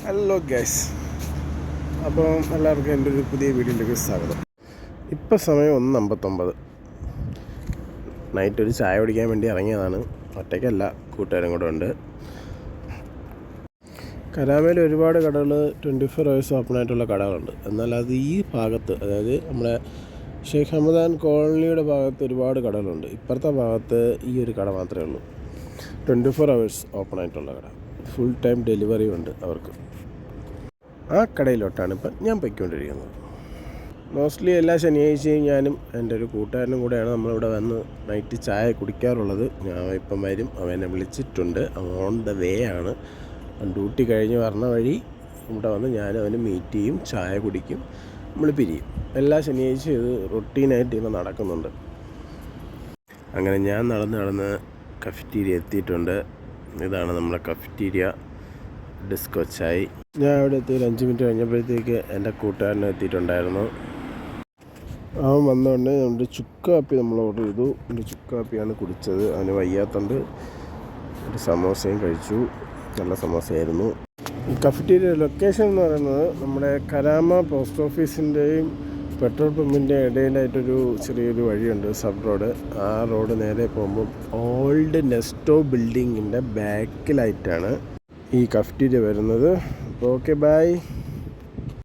Hello guys, അപ്പോൾ എല്ലാവർക്കും എൻ്റെ ഒരു പുതിയ വീഡിയോയിലേക്ക് സ്വാഗതം. ഇപ്പോൾ സമയം 1:59. നൈറ്റ് ഒരു ചായ കുടിക്കാൻ വേണ്ടി ഇറങ്ങിയതാണ്. ഒറ്റയ്ക്കല്ല, കൂട്ടുകാരും കൂടെ ഉണ്ട്. കരാമയിൽ ഒരുപാട് കടകൾ 24 hours ഓപ്പൺ ആയിട്ടുള്ള കടകളുണ്ട്. എന്നാൽ അത് ഈ ഭാഗത്ത്, അതായത് നമ്മുടെ ഷെയ്ഖ് ഹമദാൻ കോളനിയുടെ ഭാഗത്ത് ഒരുപാട് കടകളുണ്ട്. ഇപ്പുറത്തെ ഭാഗത്ത് ഈ ഒരു കട മാത്രമേ ഉള്ളൂ 24 hours ഓപ്പൺ ആയിട്ടുള്ള കട. ഫുൾ ടൈം ഡെലിവറി ഉണ്ട് അവർക്ക്. ആ കടയിലോട്ടാണ് ഇപ്പം ഞാൻ പൊയ്ക്കൊണ്ടിരിക്കുന്നത്. മോസ്റ്റ്ലി എല്ലാ ശനിയാഴ്ചയും ഞാനും എൻ്റെ ഒരു കൂട്ടുകാരനും കൂടെയാണ് നമ്മളിവിടെ വന്ന് നൈറ്റ് ചായ കുടിക്കാറുള്ളത്. ഞാൻ ഇപ്പം വരും, അവനെ വിളിച്ചിട്ടുണ്ട്. ഓൺ ദ വേ ആണ്. ഡ്യൂട്ടി കഴിഞ്ഞ് വരണ വഴി ഇവിടെ വന്ന് ഞാനും അവന് മീറ്റ് ചെയ്യും, ചായ കുടിക്കും, നമ്മൾ പിരിയും. എല്ലാ ശനിയാഴ്ചയും ഇത് റൊട്ടീനായിട്ട് ഇപ്പം നടക്കുന്നുണ്ട്. അങ്ങനെ ഞാൻ നടന്ന് കഫറ്റീരിയ എത്തിയിട്ടുണ്ട്. ഇതാണ് നമ്മുടെ കഫറ്റീരിയ, ഡിസ്കോ ചായ്. ഞാൻ അവിടെ എത്തി ഒരു 5 മിനിറ്റ് കഴിഞ്ഞപ്പോഴത്തേക്ക് എൻ്റെ കൂട്ടുകാരനെ എത്തിയിട്ടുണ്ടായിരുന്നു. അവൻ വന്നുകൊണ്ട് നമ്മുടെ ചുക്ക് കാപ്പി നമ്മൾ ഓർഡർ ചെയ്തു. എൻ്റെ ചുക്ക് കാപ്പിയാണ് കുടിച്ചത്. അവന് വയ്യാത്തതുകൊണ്ട് ഒരു സമോസയും കഴിച്ചു. നല്ല സമോസയായിരുന്നു. ഈ കഫറ്റീരിയ ലൊക്കേഷൻ എന്ന് പറയുന്നത് നമ്മുടെ കരാമ പോസ്റ്റ് ഓഫീസിൻ്റെയും പെട്രോൾ പമ്പിൻ്റെ ഇടയിലായിട്ടൊരു ചെറിയൊരു വഴിയുണ്ട്, സബ് റോഡ്. ആ റോഡ് നേരെ പോകുമ്പം ഓൾഡ് നെസ്റ്റോ ബിൽഡിങ്ങിൻ്റെ ബാക്കിലായിട്ടാണ് ഈ കഫറ്റീരിയ വരുന്നത്. അപ്പോൾ ഓക്കെ, ബൈ.